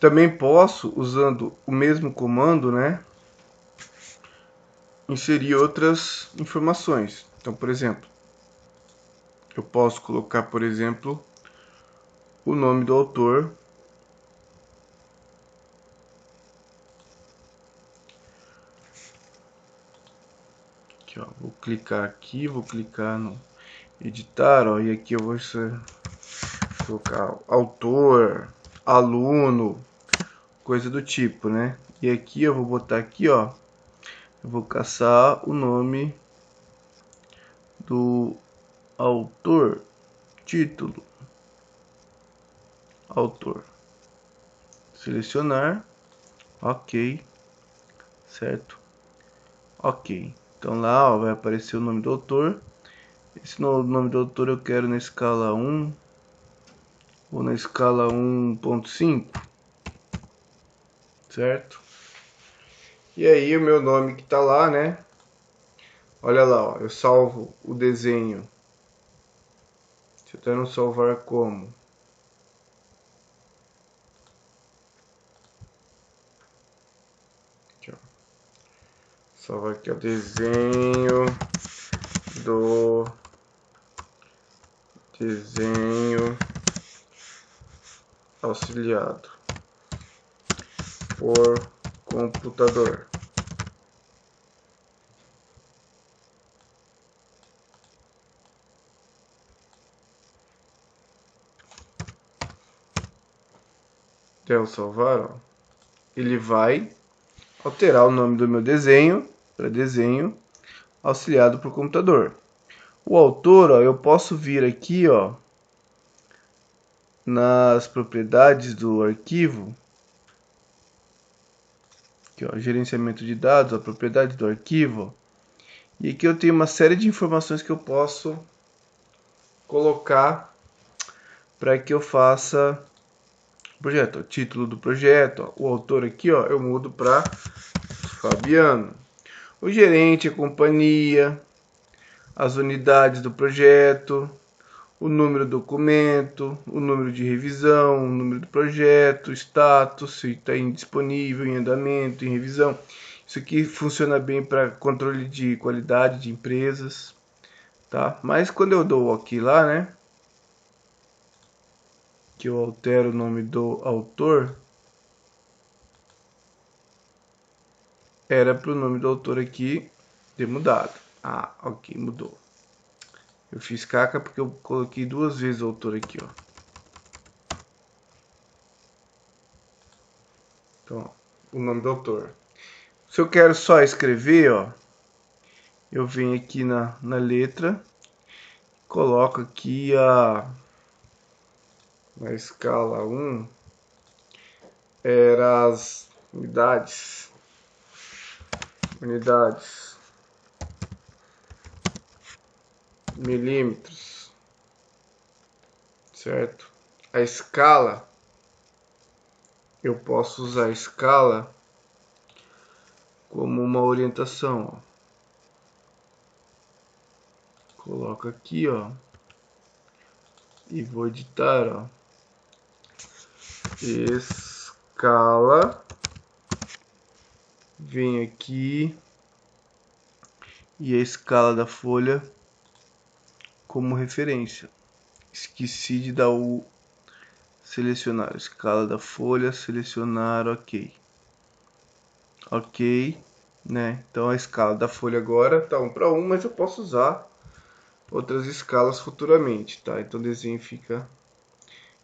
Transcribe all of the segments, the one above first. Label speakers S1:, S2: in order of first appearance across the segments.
S1: Também posso, usando o mesmo comando, né, inserir outras informações. Então, por exemplo, eu posso colocar, por exemplo, o nome do autor. Aqui, ó, vou clicar aqui, vou clicar no editar, ó, e aqui eu vou colocar autor, aluno, coisa do tipo, né? E aqui eu vou botar aqui, ó, eu vou caçar o nome do autor, título, autor, selecionar, ok, certo, ok. Então lá, ó, vai aparecer o nome do autor. Esse nome do autor eu quero na escala 1 ou na escala 1.5, certo? E aí o meu nome que tá lá, né? Olha lá, ó, eu salvo o desenho. Deixa eu até não salvar como. Aqui, ó. Salvar aqui o desenho auxiliado por computador. Até eu salvar, ó, ele vai alterar o nome do meu desenho para desenho auxiliado por computador. O autor, ó, eu posso vir aqui, ó, nas propriedades do arquivo, aqui, ó, gerenciamento de dados, a propriedade do arquivo, e aqui eu tenho uma série de informações que eu posso colocar para que eu faça o projeto. O título do projeto, ó, o autor aqui, ó, eu mudo para Fabiano. O gerente, a companhia, as unidades do projeto, o número do documento, o número de revisão, o número do projeto, status, se está indisponível, em andamento, em revisão. Isso aqui funciona bem para controle de qualidade de empresas, tá? Mas quando eu dou aqui lá, né, que eu altero o nome do autor, era para o nome do autor aqui ter mudado. Ah, ok, mudou. Eu fiz caca porque eu coloquei duas vezes o autor aqui, ó. Então, ó, o nome do autor. Se eu quero só escrever, ó, eu venho aqui na letra, coloco aqui na escala 1, era as unidades, milímetros, certo? A escala, eu posso usar a escala como uma orientação, ó. Coloco aqui, ó, e vou editar, ó, escala, vem aqui e a escala da folha como referência. Esqueci de dar o selecionar, escala da folha, selecionar, ok, né? Então a escala da folha agora tá 1 para 1, mas eu posso usar outras escalas futuramente, tá? Então o desenho fica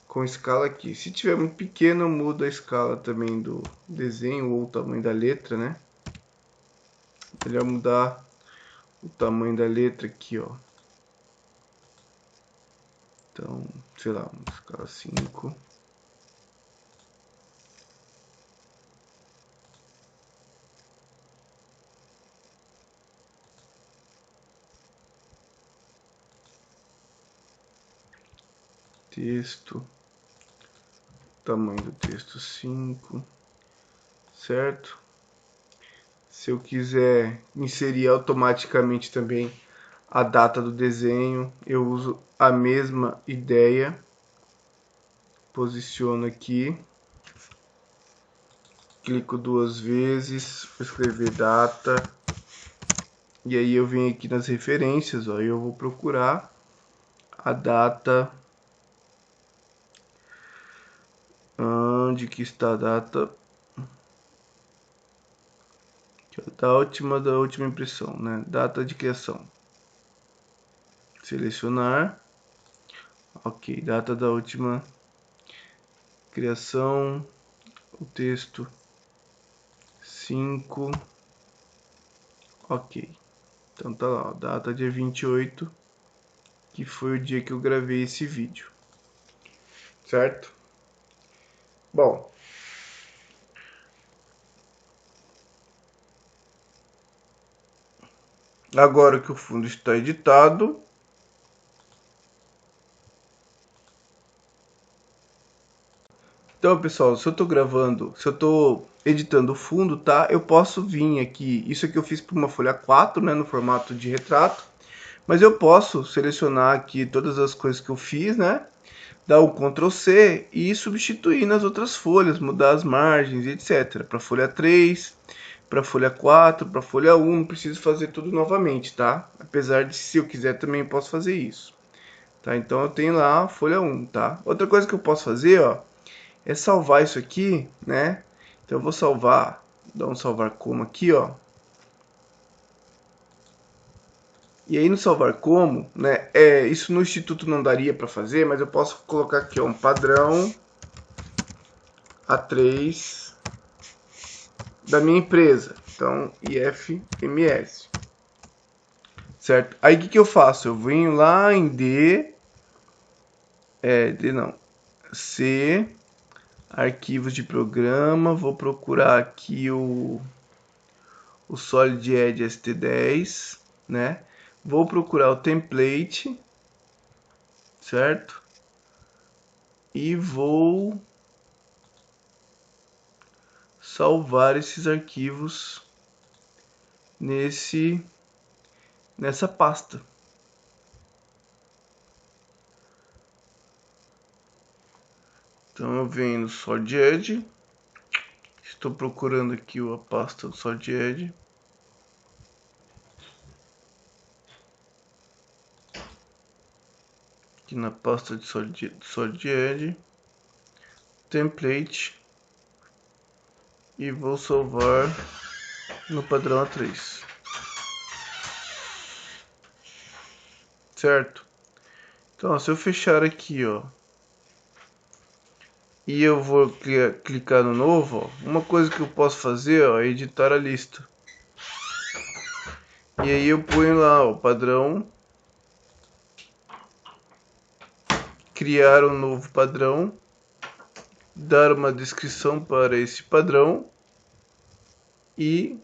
S1: com escala aqui. Se tiver muito pequeno, eu mudo a escala também do desenho ou o tamanho da letra, né? Melhor mudar o tamanho da letra aqui, ó. Então, sei lá, uma escala 5. Texto, tamanho do texto 5, certo? Se eu quiser inserir automaticamente também a data do desenho, eu uso a mesma ideia, posiciono aqui, clico 2 vezes, vou escrever data, e aí eu venho aqui nas referências, ó, eu vou procurar a data, onde que está a data da última impressão, né? Data de criação. Selecionar, ok, data da última criação, o texto 5, ok. Então tá lá, ó, data dia 28, que foi o dia que eu gravei esse vídeo, certo? Bom, agora que o fundo está editado, então pessoal, se eu tô editando o fundo, tá? Eu posso vir aqui, isso aqui eu fiz para uma folha 4, né, no formato de retrato, mas eu posso selecionar aqui todas as coisas que eu fiz, né? Dar um Ctrl C e substituir nas outras folhas, mudar as margens, etc. Para folha 3, para folha 4, para folha 1, não preciso fazer tudo novamente, tá? Apesar de, se eu quiser, também posso fazer isso. Tá? Então eu tenho lá a folha 1, tá? Outra coisa que eu posso fazer, ó, é salvar isso aqui, né? Então eu vou salvar, dar um salvar como aqui, ó. E aí no salvar como, né, isso no Instituto não daria para fazer, mas eu posso colocar aqui, ó, um padrão A3 da minha empresa, então IFMS, certo? Aí o que eu faço? Eu venho lá em C, arquivos de programa, vou procurar aqui o Solid Edge ST10, né? Vou procurar o template, certo? E vou salvar esses arquivos nessa pasta. Então eu venho no Solid Edge, estou procurando aqui a pasta do Solid Edge. Aqui na pasta de Solid Edge, template, e vou salvar no padrão A3, certo? Então, ó, se eu fechar aqui, ó, e eu vou clicar no novo, ó, uma coisa que eu posso fazer, ó, é editar a lista. E aí eu ponho lá o padrão, criar um novo padrão, dar uma descrição para esse padrão e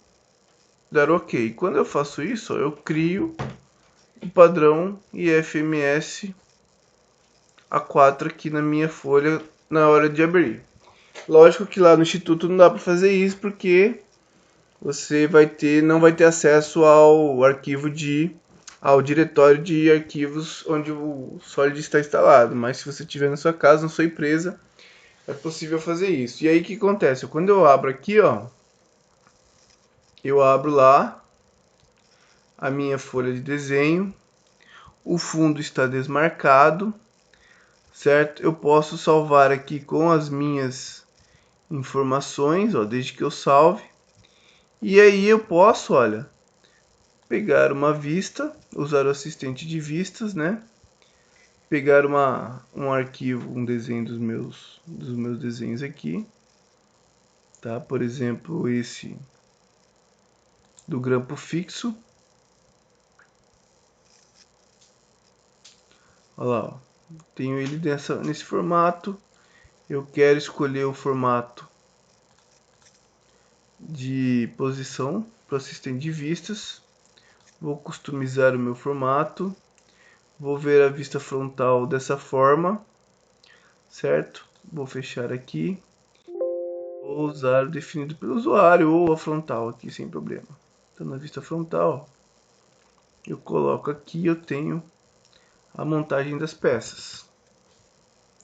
S1: dar OK. Quando eu faço isso, ó, eu crio o padrão IFMS A4 aqui na minha folha na hora de abrir. Lógico que lá no Instituto não dá para fazer isso porque você não vai ter acesso ao diretório de arquivos onde o Solid está instalado. Mas se você tiver na sua casa, na sua empresa, é possível fazer isso. E aí o que acontece? Quando eu abro aqui, ó, eu abro lá a minha folha de desenho, o fundo está desmarcado, certo? Eu posso salvar aqui com as minhas informações, ó, desde que eu salve. E aí eu posso, olha, pegar uma vista, usar o assistente de vistas, né? Pegar um arquivo, um desenho dos meus desenhos aqui, tá? Por exemplo, esse do grampo fixo. Olha lá, ó. Tenho ele nesse formato. Eu quero escolher o formato de posição para o assistente de vistas. Vou customizar o meu formato. Vou ver a vista frontal dessa forma, certo? Vou fechar aqui. Vou usar o definido pelo usuário ou a frontal aqui sem problema. Então na vista frontal, eu coloco aqui, eu tenho a montagem das peças,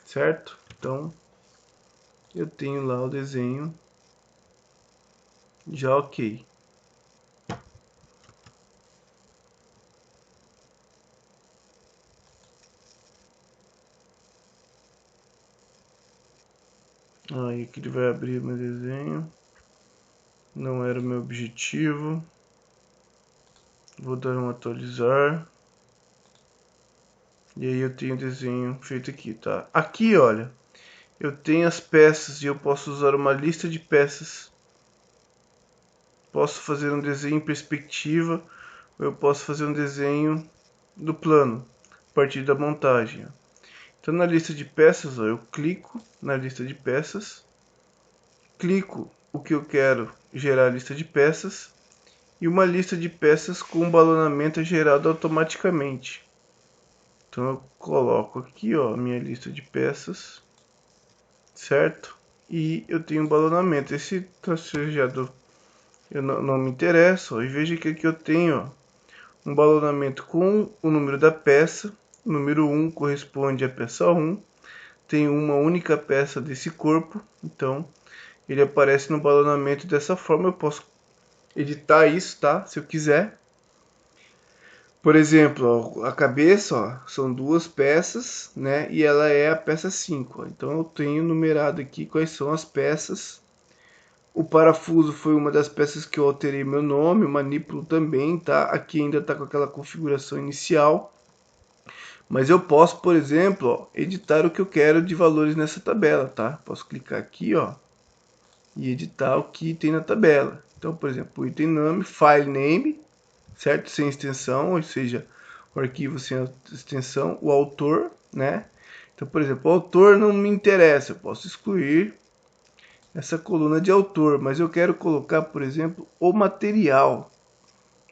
S1: certo? Então eu tenho lá o desenho Já ok. Aí que ele vai abrir meu desenho. Não era o meu objetivo. Vou dar um atualizar. E aí eu tenho o desenho feito aqui, tá? Aqui, olha, eu tenho as peças e eu posso usar uma lista de peças. Posso fazer um desenho em perspectiva, ou eu posso fazer um desenho do plano, a partir da montagem. Então na lista de peças, ó, eu clico na lista de peças, clico o que eu quero gerar a lista de peças, e uma lista de peças com balonamento é gerado automaticamente. Então eu coloco aqui, ó, a minha lista de peças, certo? E eu tenho um balonamento. Esse tracejado eu não me interessa, ó, e veja que aqui eu tenho, ó, um balonamento com o número da peça. O número 1 corresponde à peça 1. Tem uma única peça desse corpo, então ele aparece no balonamento dessa forma. Eu posso editar isso, tá? Se eu quiser. Por exemplo, ó, a cabeça, ó, são duas peças, né? E ela é a peça 5. Ó. Então eu tenho numerado aqui quais são as peças. O parafuso foi uma das peças que eu alterei meu nome, o manípulo também, tá? Aqui ainda tá com aquela configuração inicial. Mas eu posso, por exemplo, ó, editar o que eu quero de valores nessa tabela, tá? Posso clicar aqui, ó, e editar o que tem na tabela. Então, por exemplo, o item nome, file name, certo? Sem extensão, ou seja, o arquivo sem extensão, o autor, né? Então, por exemplo, o autor não me interessa, eu posso excluir essa coluna de autor, mas eu quero colocar, por exemplo, o material.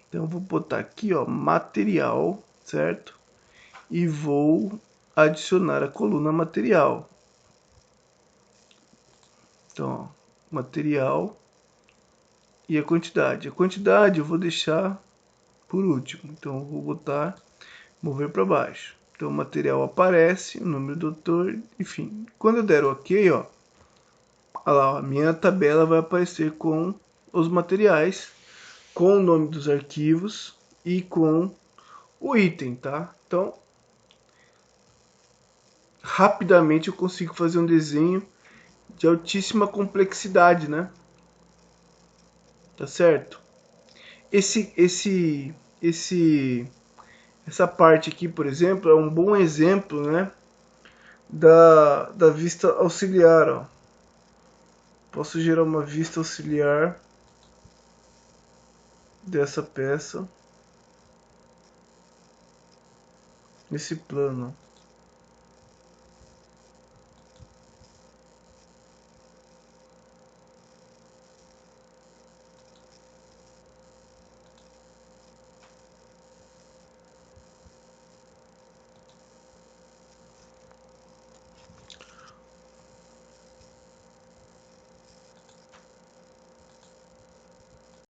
S1: Então, eu vou botar aqui, ó, material, certo? E vou adicionar a coluna material. Então, ó, material e a quantidade. A quantidade eu vou deixar por último. Então, eu vou botar, mover para baixo. Então, o material aparece, o número do autor, enfim. Quando eu der o OK, ó, olha lá, ó, a minha tabela vai aparecer com os materiais, com o nome dos arquivos e com o item, tá? Então, rapidamente eu consigo fazer um desenho de altíssima complexidade, né? Tá certo? Essa parte aqui, por exemplo, é um bom exemplo, né, da vista auxiliar. Ó. Posso gerar uma vista auxiliar dessa peça nesse plano.